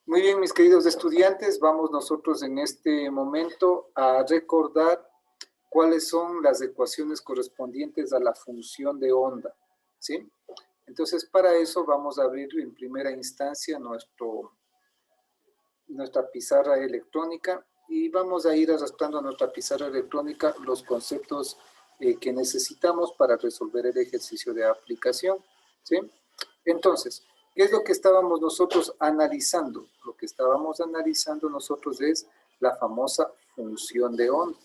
Muy bien, mis queridos estudiantes, vamos nosotros en este momento a recordar cuáles son las ecuaciones correspondientes a la función de onda, ¿sí? Entonces, para eso vamos a abrir en primera instancia nuestra pizarra electrónica y vamos a ir arrastrando a nuestra pizarra electrónica los conceptos que necesitamos para resolver el ejercicio de aplicación, ¿sí? Entonces, ¿qué es lo que estábamos nosotros analizando? Lo que estábamos analizando nosotros es la famosa función de onda.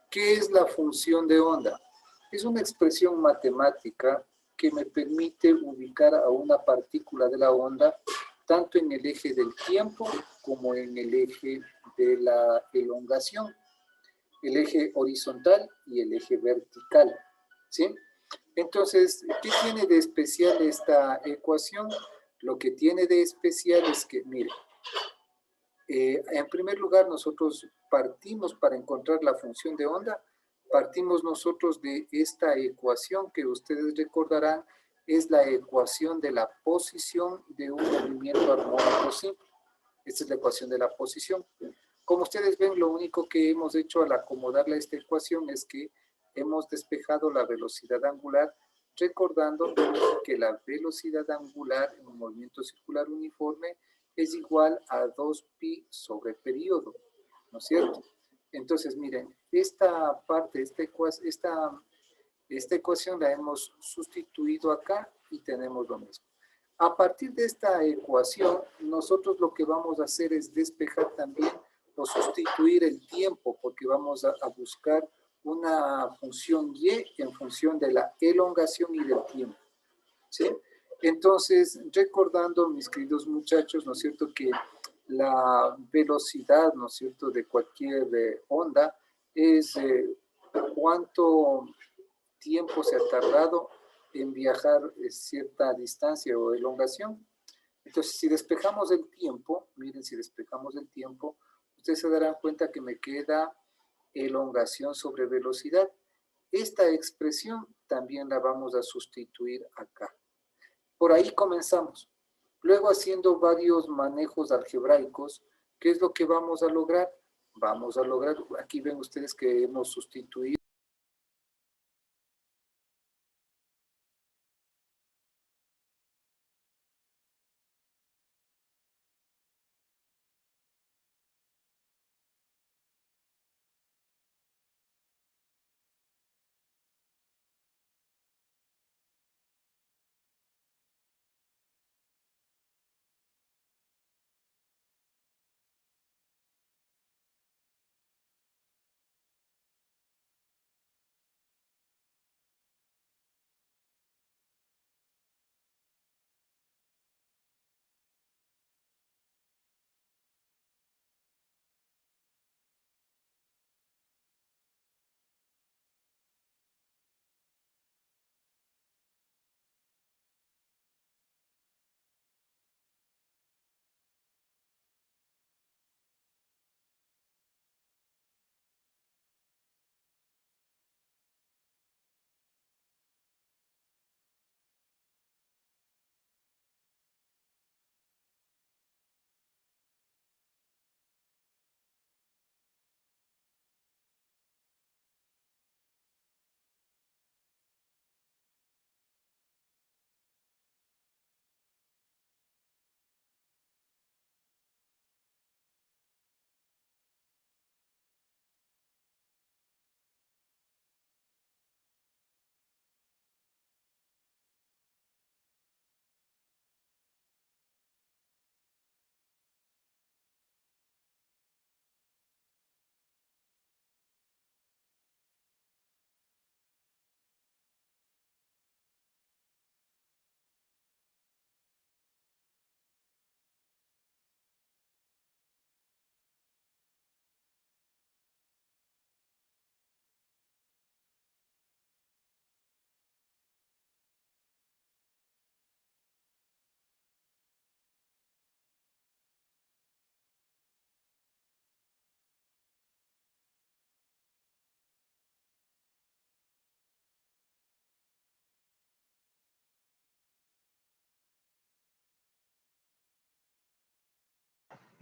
¿Qué es la función de onda? Es una expresión matemática que me permite ubicar a una partícula de la onda tanto en el eje del tiempo como en el eje de la elongación, el eje horizontal y el eje vertical, ¿sí? Entonces, ¿qué tiene de especial esta ecuación? Lo que tiene de especial es que, miren, en primer lugar, nosotros partimos para encontrar la función de onda, partimos nosotros de esta ecuación que ustedes recordarán es la ecuación de la posición de un movimiento armónico simple. Esta es la ecuación de la posición. Como ustedes ven, lo único que hemos hecho al acomodarle a esta ecuación es que hemos despejado la velocidad angular, recordando que la velocidad angular en un movimiento circular uniforme es igual a 2pi sobre periodo, ¿no es cierto? Entonces, miren, esta parte, esta ecuación la hemos sustituido acá y tenemos lo mismo. A partir de esta ecuación, nosotros lo que vamos a hacer es despejar también o sustituir el tiempo, porque vamos a buscar una función y en función de la elongación y del tiempo, ¿sí? Entonces, recordando, mis queridos muchachos, ¿no es cierto?, que la velocidad, ¿no es cierto?, de cualquier onda es cuánto tiempo se ha tardado en viajar cierta distancia o elongación. Entonces, si despejamos el tiempo, miren, si despejamos el tiempo, ustedes se darán cuenta que me queda elongación sobre velocidad. Esta expresión también la vamos a sustituir acá. Por ahí comenzamos. Luego, haciendo varios manejos algebraicos, ¿qué es lo que vamos a lograr? Vamos a lograr, aquí ven ustedes que hemos sustituido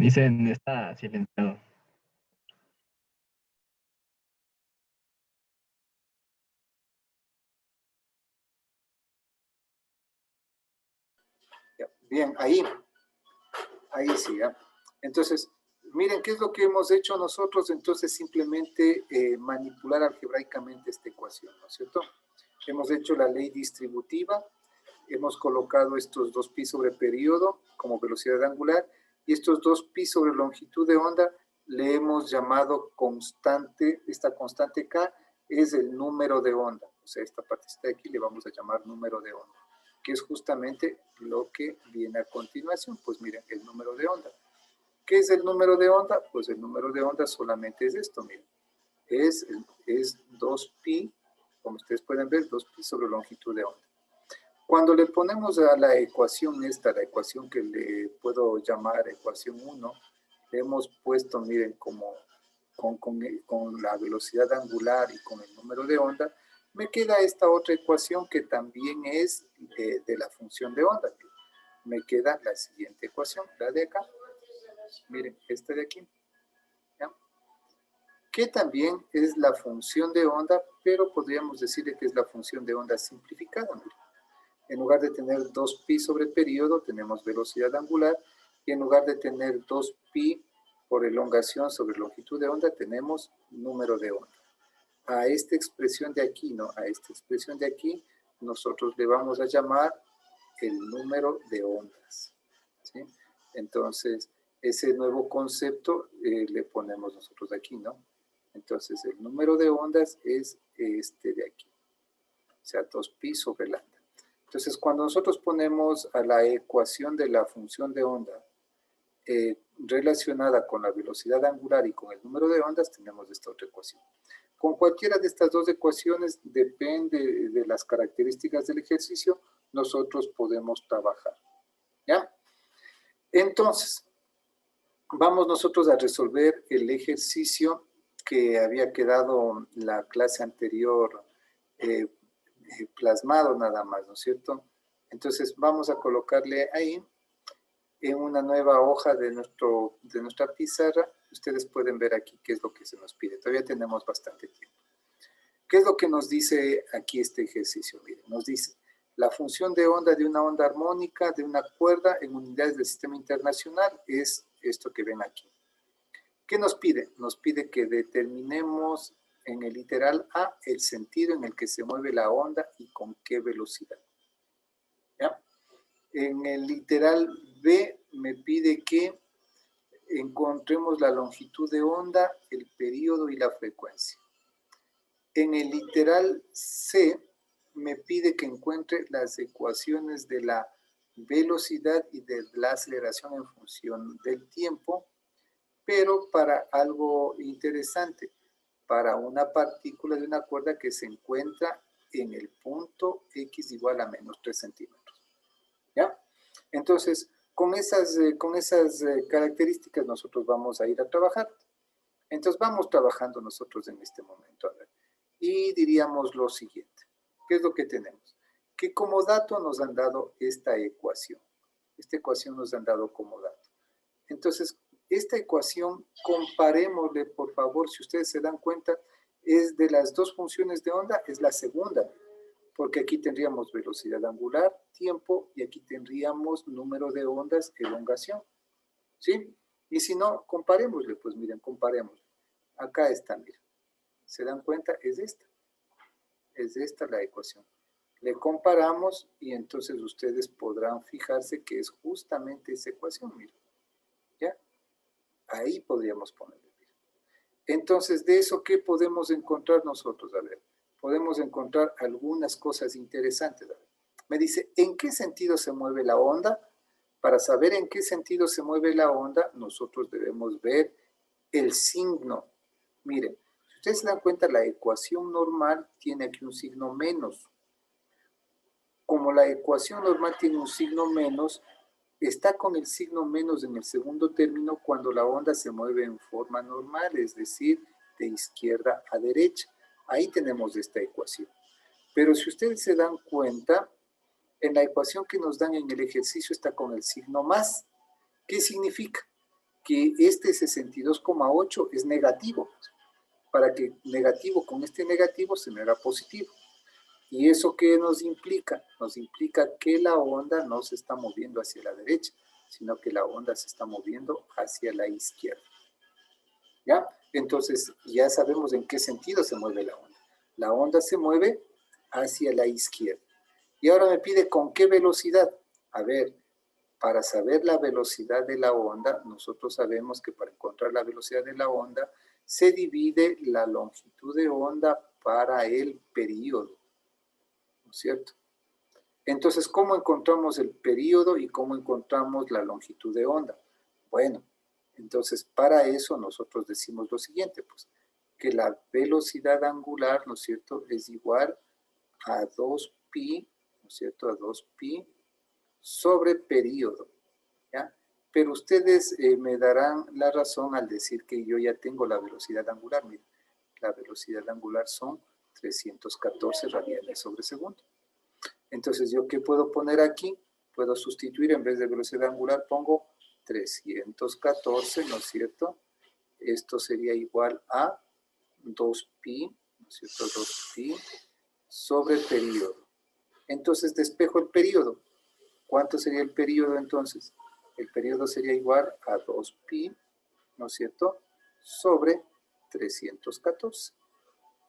Dicen, está silenciado. Ya, bien, ahí sí, ¿ya? Entonces, miren, ¿qué es lo que hemos hecho nosotros? Entonces, simplemente manipular algebraicamente esta ecuación, ¿no es cierto? Hemos hecho la ley distributiva, hemos colocado estos 2pi sobre periodo como velocidad angular, y estos 2pi sobre longitud de onda le hemos llamado constante. Esta constante K es el número de onda, o sea, esta partecita de aquí le vamos a llamar número de onda, que es justamente lo que viene a continuación. Pues miren, el número de onda. ¿Qué es el número de onda? Pues el número de onda solamente es esto, miren. Es 2pi, como ustedes pueden ver, 2pi sobre longitud de onda. Cuando le ponemos a la ecuación esta, la ecuación que le puedo llamar ecuación 1, le hemos puesto, miren, como con la velocidad angular y con el número de onda, me queda esta otra ecuación que también es de la función de onda. Me queda la siguiente ecuación, la de acá. Miren, esta de aquí. ¿Ya? Que también es la función de onda, pero podríamos decirle que es la función de onda simplificada. Miren. En lugar de tener 2pi sobre periodo, tenemos velocidad angular, y en lugar de tener 2pi por elongación sobre longitud de onda, tenemos número de onda. A esta expresión de aquí, ¿no? A esta expresión de aquí, nosotros le vamos a llamar el número de ondas, ¿sí? Entonces, ese nuevo concepto le ponemos nosotros aquí, ¿no? Entonces, el número de ondas es este de aquí, o sea, 2pi sobre lambda. Entonces, cuando nosotros ponemos a la ecuación de la función de onda relacionada con la velocidad angular y con el número de ondas, tenemos esta otra ecuación. Con cualquiera de estas dos ecuaciones, depende de las características del ejercicio, nosotros podemos trabajar. ¿Ya? Entonces, vamos nosotros a resolver el ejercicio que había quedado la clase anterior plasmado nada más, ¿no es cierto? Entonces vamos a colocarle ahí en una nueva hoja de nuestra pizarra. Ustedes pueden ver aquí qué es lo que se nos pide. Todavía tenemos bastante tiempo. ¿Qué es lo que nos dice aquí este ejercicio? Miren, nos dice la función de onda de una onda armónica de una cuerda en unidades del sistema internacional es esto que ven aquí. ¿Qué nos pide? Nos pide que determinemos en el literal A el sentido en el que se mueve la onda y con qué velocidad. ¿Ya? En el literal B me pide que encontremos la longitud de onda, el periodo y la frecuencia. En el literal C me pide que encuentre las ecuaciones de la velocidad y de la aceleración en función del tiempo, pero para algo interesante, para una partícula de una cuerda que se encuentra en el punto x igual a menos 3 centímetros. ¿Ya? Entonces, con esas características nosotros vamos a ir a trabajar. Entonces, vamos trabajando nosotros en este momento. A ver. Y diríamos lo siguiente. ¿Qué es lo que tenemos? Que como dato nos han dado esta ecuación. Esta ecuación nos han dado como dato. Entonces, esta ecuación, comparémosle, por favor, si ustedes se dan cuenta, es de las dos funciones de onda, es la segunda, porque aquí tendríamos velocidad angular, tiempo, y aquí tendríamos número de ondas, elongación, ¿sí? Y si no, comparémosle, pues miren, comparémosle. Acá está, miren. ¿Se dan cuenta? Es esta la ecuación. Le comparamos y entonces ustedes podrán fijarse que es justamente esa ecuación, miren. ¿Ya? Ahí podríamos ponerle. Entonces, de eso, ¿qué podemos encontrar nosotros? A ver, podemos encontrar algunas cosas interesantes. A ver. Me dice, ¿en qué sentido se mueve la onda? Para saber en qué sentido se mueve la onda, nosotros debemos ver el signo. Miren, si ustedes se dan cuenta, la ecuación normal tiene aquí un signo menos. Como la ecuación normal tiene un signo menos, está con el signo menos en el segundo término cuando la onda se mueve en forma normal, es decir, de izquierda a derecha. Ahí tenemos esta ecuación. Pero si ustedes se dan cuenta, en la ecuación que nos dan en el ejercicio está con el signo más. ¿Qué significa? que este 62,8 es negativo. Para que negativo con este negativo se me haga positivo. ¿Y eso qué nos implica? Nos implica que la onda no se está moviendo hacia la derecha, sino que la onda se está moviendo hacia la izquierda. ¿Ya? Entonces, ya sabemos en qué sentido se mueve la onda. La onda se mueve hacia la izquierda. Y ahora me pide con qué velocidad. A ver, para saber la velocidad de la onda, nosotros sabemos que para encontrar la velocidad de la onda, se divide la longitud de onda para el período. ¿No es cierto? Entonces, ¿cómo encontramos el período y cómo encontramos la longitud de onda? Bueno, entonces para eso nosotros decimos lo siguiente, pues, que la velocidad angular, ¿no es cierto?, es igual a 2pi, ¿no es cierto?, a 2pi sobre período, ¿ya? Pero ustedes me darán la razón al decir que yo ya tengo la velocidad angular. Miren, la velocidad angular son 314 radianes sobre segundo. Entonces, ¿yo qué puedo poner aquí? Puedo sustituir, en vez de velocidad angular, pongo 314, ¿no es cierto? Esto sería igual a 2pi, ¿no es cierto? 2pi sobre período. Entonces, despejo el período. ¿Cuánto sería el período entonces? El período sería igual a 2pi, ¿no es cierto?, sobre 314.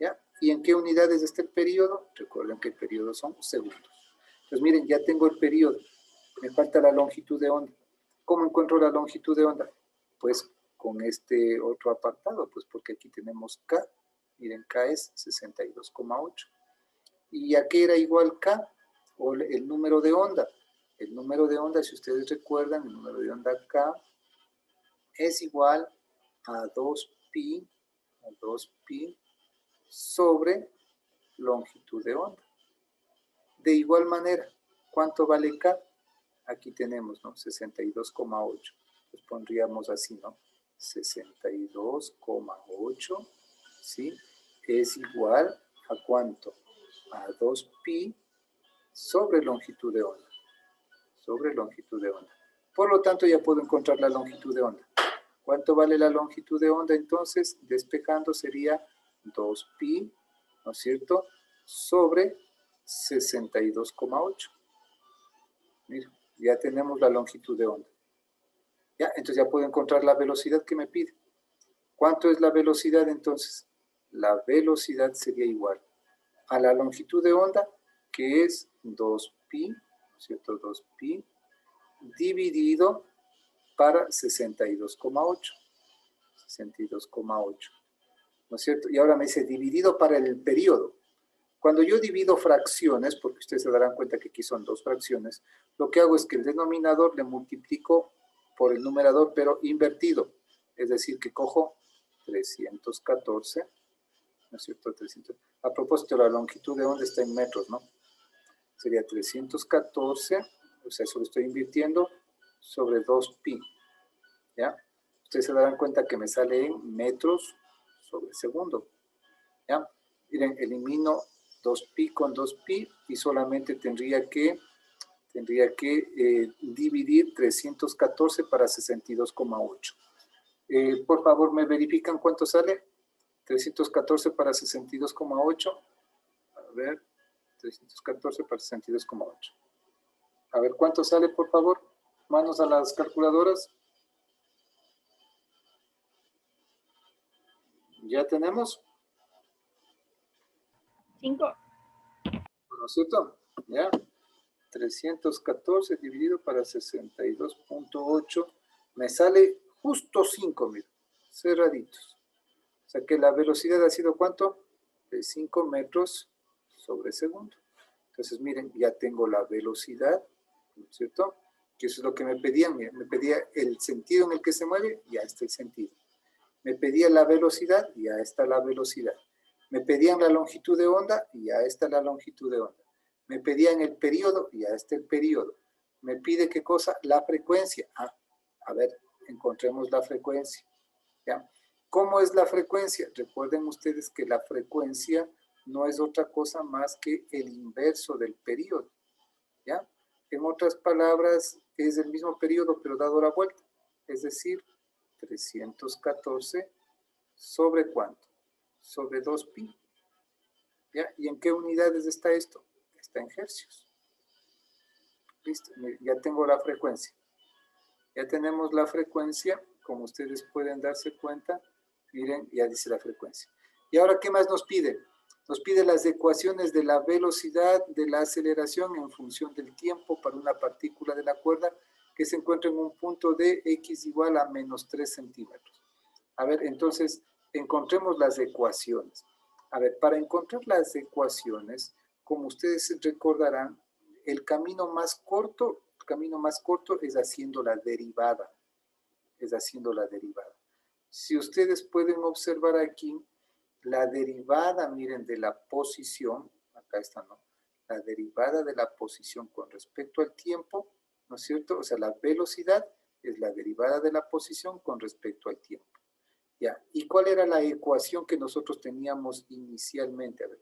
¿Ya? ¿Y en qué unidades está el período? Recuerden que el período son segundos. Entonces, miren, ya tengo el período. Me falta la longitud de onda. ¿Cómo encuentro la longitud de onda? Pues con este otro apartado, pues porque aquí tenemos K. Miren, K es 62,8. ¿Y a qué era igual K? O el número de onda. El número de onda, si ustedes recuerdan, el número de onda K es igual a 2pi sobre longitud de onda. De igual manera, ¿cuánto vale K? Aquí tenemos, ¿no? 62,8. Pues pondríamos así, ¿no? 62,8, ¿sí? Es igual a ¿cuánto? A 2pi sobre longitud de onda. Sobre longitud de onda. Por lo tanto, ya puedo encontrar la longitud de onda. ¿Cuánto vale la longitud de onda? Entonces, despejando sería 2pi, ¿no es cierto?, sobre 62,8. Mira, ya tenemos la longitud de onda. ¿Ya? Entonces ya puedo encontrar la velocidad que me pide. ¿Cuánto es la velocidad entonces? La velocidad sería igual a la longitud de onda, que es 2pi, ¿no es cierto?, 2pi, dividido para 62,8. 62,8. ¿No es cierto? Y ahora me dice dividido para el periodo. Cuando yo divido fracciones, porque ustedes se darán cuenta que aquí son dos fracciones, lo que hago es que el denominador le multiplico por el numerador, pero invertido. Es decir, que cojo 314, ¿no es cierto? 300. A propósito, la longitud de onda está en metros, ¿no? Sería 314, o sea, eso lo estoy invirtiendo, sobre 2pi, ¿ya? Ustedes se darán cuenta que me sale en metros sobre segundo, ¿ya? Miren, elimino 2pi con 2pi y solamente tendría que dividir 314 para 62,8. Por favor, ¿me verifican cuánto sale? 314 para 62,8. A ver, 314 para 62,8. A ver, ¿cuánto sale, por favor? Manos a las calculadoras. ¿Ya tenemos? 5. ¿No es cierto? ¿Ya? 314 dividido para 62,8 me sale justo 5, mira, cerraditos. O sea que la velocidad ha sido ¿cuánto? De 5 metros sobre segundo. Entonces miren, ya tengo la velocidad, ¿no es cierto? Que eso es lo que me pedían, miren, me pedía el sentido en el que se mueve, ya está el sentido. Me pedía la velocidad, ya está la velocidad. Me pedían la longitud de onda, ya está la longitud de onda. Me pedían el periodo, ya está el periodo. Me pide ¿qué cosa? La frecuencia. A ver, encontremos la frecuencia. ¿Ya? ¿Cómo es la frecuencia? Recuerden ustedes que la frecuencia no es otra cosa más que el inverso del periodo. ¿Ya? En otras palabras, es el mismo periodo, pero dado la vuelta. Es decir, 314 sobre ¿cuánto? Sobre 2pi. ¿Ya? ¿Y en qué unidades está esto? Está en hercios. Listo, ya tengo la frecuencia. Ya tenemos la frecuencia, como ustedes pueden darse cuenta. Miren, ya dice la frecuencia. ¿Y ahora qué más nos pide? Nos pide las ecuaciones de la velocidad, de la aceleración en función del tiempo para una partícula de la cuerda que se encuentra en un punto de x igual a menos 3 centímetros. A ver, entonces, encontremos las ecuaciones. A ver, para encontrar las ecuaciones, como ustedes recordarán, el camino más corto es haciendo la derivada. Es haciendo la derivada. Si ustedes pueden observar aquí, la derivada, miren, de la posición, acá está, ¿no? La derivada de la posición con respecto al tiempo, ¿no es cierto? O sea, la velocidad es la derivada de la posición con respecto al tiempo. ¿Ya? ¿Y cuál era la ecuación que nosotros teníamos inicialmente? A ver,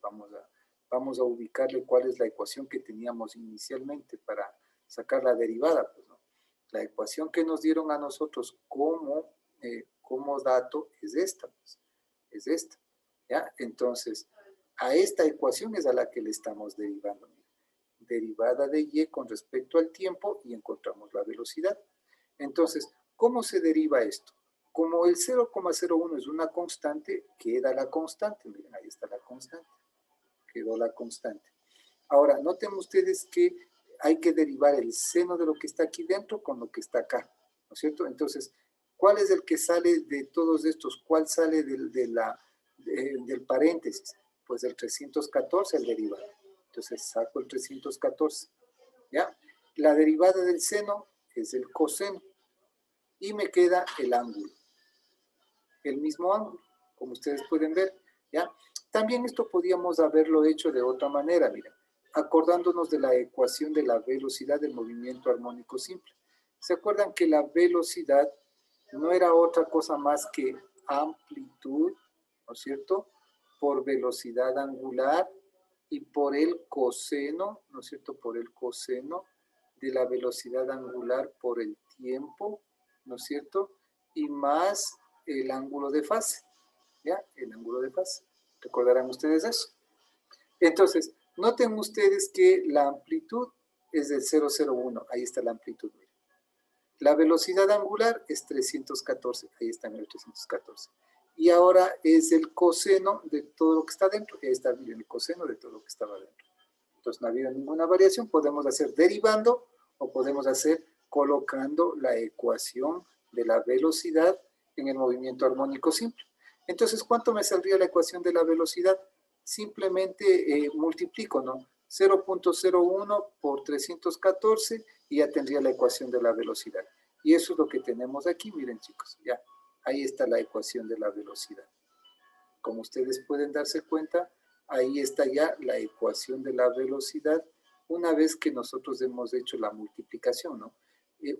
vamos a ubicarle cuál es la ecuación que teníamos inicialmente para sacar la derivada, pues, ¿no? La ecuación que nos dieron a nosotros como dato es esta, pues, es esta, ¿ya? Entonces, a esta ecuación es a la que le estamos derivando. Derivada de y con respecto al tiempo y encontramos la velocidad. Entonces, ¿cómo se deriva esto? Como el 0,01 es una constante, queda la constante. Miren, ahí está la constante. Quedó la constante. Ahora, noten ustedes que hay que derivar el seno de lo que está aquí dentro con lo que está acá, ¿no es cierto? Entonces, ¿cuál es el que sale de todos estos? ¿Cuál sale del paréntesis? Pues el 314, el derivado. Entonces, saco el 314, ¿ya? La derivada del seno es el coseno. Y me queda el ángulo. El mismo ángulo, como ustedes pueden ver, ¿ya? También esto podíamos haberlo hecho de otra manera, miren, acordándonos de la ecuación de la velocidad del movimiento armónico simple. ¿Se acuerdan que la velocidad no era otra cosa más que amplitud, ¿no es cierto?, por velocidad angular y por el coseno, ¿no es cierto?, por el coseno de la velocidad angular por el tiempo, ¿no es cierto?, y más el ángulo de fase, ¿ya? El ángulo de fase. ¿Recordarán ustedes eso? Entonces, noten ustedes que la amplitud es del 0,01. Ahí está la amplitud. La velocidad angular es 314. Ahí está en el 314. Y ahora es el coseno de todo lo que está dentro. Ahí está, miren, el coseno de todo lo que estaba dentro. Entonces, no ha habido ninguna variación. Podemos hacer derivando o podemos hacer colocando la ecuación de la velocidad en el movimiento armónico simple. Entonces, ¿cuánto me saldría la ecuación de la velocidad? Simplemente multiplico, ¿no? 0,01 por 314 y ya tendría la ecuación de la velocidad. Y eso es lo que tenemos aquí, miren chicos, ya. Ahí está la ecuación de la velocidad. Como ustedes pueden darse cuenta, ahí está ya la ecuación de la velocidad una vez que nosotros hemos hecho la multiplicación, ¿no?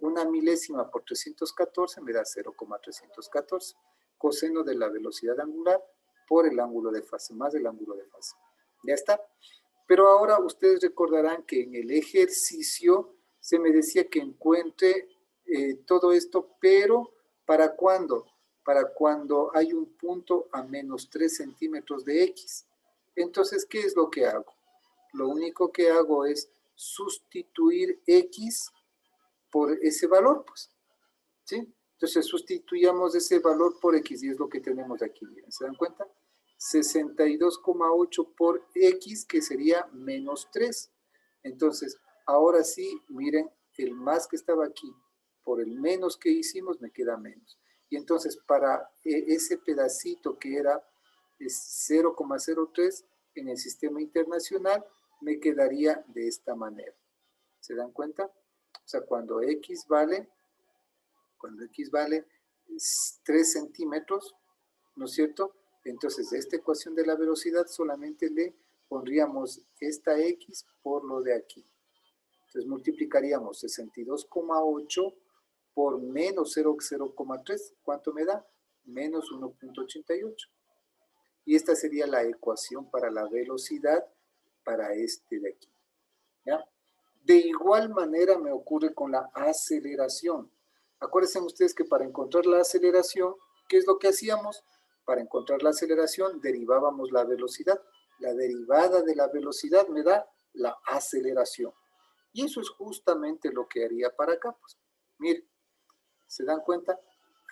Una milésima por 314 me da 0,314. Coseno de la velocidad angular por el ángulo de fase, más el ángulo de fase. Ya está. Pero ahora ustedes recordarán que en el ejercicio se me decía que encuentre todo esto, pero ¿para cuándo? Para cuando hay un punto a menos 3 centímetros de X. Entonces, ¿qué es lo que hago? Lo único que hago es sustituir X por ese valor, pues, ¿sí? Entonces, sustituyamos ese valor por X y es lo que tenemos aquí, miren, ¿se dan cuenta? 62,8 por X, que sería menos 3. Entonces, ahora sí, miren, el más que estaba aquí por el menos que hicimos me queda menos. Y entonces, para ese pedacito que era 0,03 en el sistema internacional, me quedaría de esta manera. ¿Se dan cuenta? O sea, cuando X vale 3 centímetros, ¿no es cierto? Entonces, esta ecuación de la velocidad solamente le pondríamos esta X por lo de aquí. Entonces, multiplicaríamos 62,8 por menos 0,3. ¿Cuánto me da? Menos 1,88. Y esta sería la ecuación para la velocidad para este de aquí, ¿ya? De igual manera me ocurre con la aceleración. Acuérdense ustedes que para encontrar la aceleración, ¿qué es lo que hacíamos? Para encontrar la aceleración, derivábamos la velocidad. La derivada de la velocidad me da la aceleración. Y eso es justamente lo que haría para acá. Pues, miren, ¿se dan cuenta?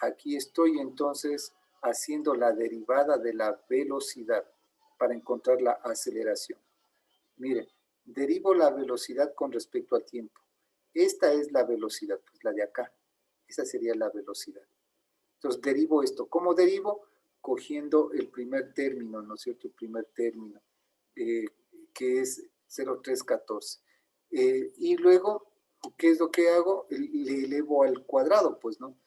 Aquí estoy entonces haciendo la derivada de la velocidad para encontrar la aceleración. Miren, derivo la velocidad con respecto al tiempo. Esta es la velocidad, pues la de acá. Esa sería la velocidad. Entonces derivo esto. ¿Cómo derivo? Cogiendo el primer término, ¿no es cierto? El primer término, que es 0,314. Y luego, ¿qué es lo que hago? Le elevo al cuadrado, pues, ¿no?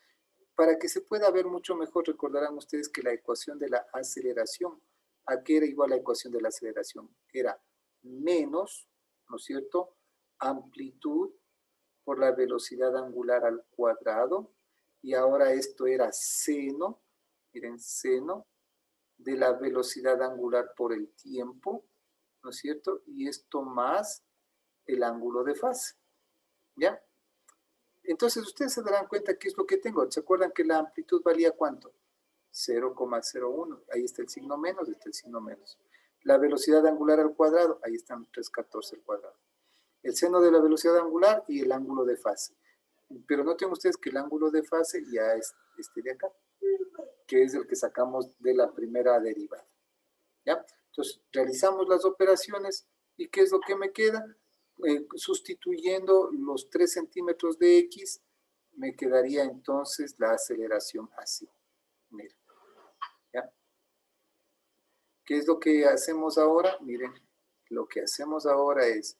Para que se pueda ver mucho mejor, recordarán ustedes que la ecuación de la aceleración, ¿a qué era igual la ecuación de la aceleración? Era menos, ¿no es cierto?, amplitud por la velocidad angular al cuadrado, y ahora esto era seno, miren, seno de la velocidad angular por el tiempo, ¿no es cierto? Y esto más el ángulo de fase, ¿ya? Entonces ustedes se darán cuenta qué es lo que tengo. ¿Se acuerdan que la amplitud valía cuánto? 0,01. Ahí está el signo menos, está el signo menos. La velocidad angular al cuadrado, ahí están 314 al cuadrado. El seno de la velocidad angular y el ángulo de fase. Pero noten ustedes que el ángulo de fase ya es este de acá, que es el que sacamos de la primera derivada. ¿Ya? Entonces, realizamos las operaciones y ¿qué es lo que me queda? Sustituyendo los 3 centímetros de X, me quedaría entonces la aceleración así. Miren, ¿ya? ¿Qué es lo que hacemos ahora? Miren, lo que hacemos ahora es,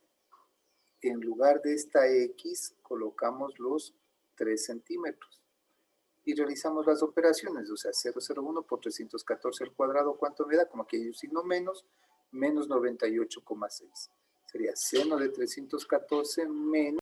en lugar de esta X, colocamos los 3 centímetros. Y realizamos las operaciones, o sea, 0,01 por 314 al cuadrado, ¿cuánto me da? Como aquí hay un signo menos, menos 98,6. Sería seno de 314 menos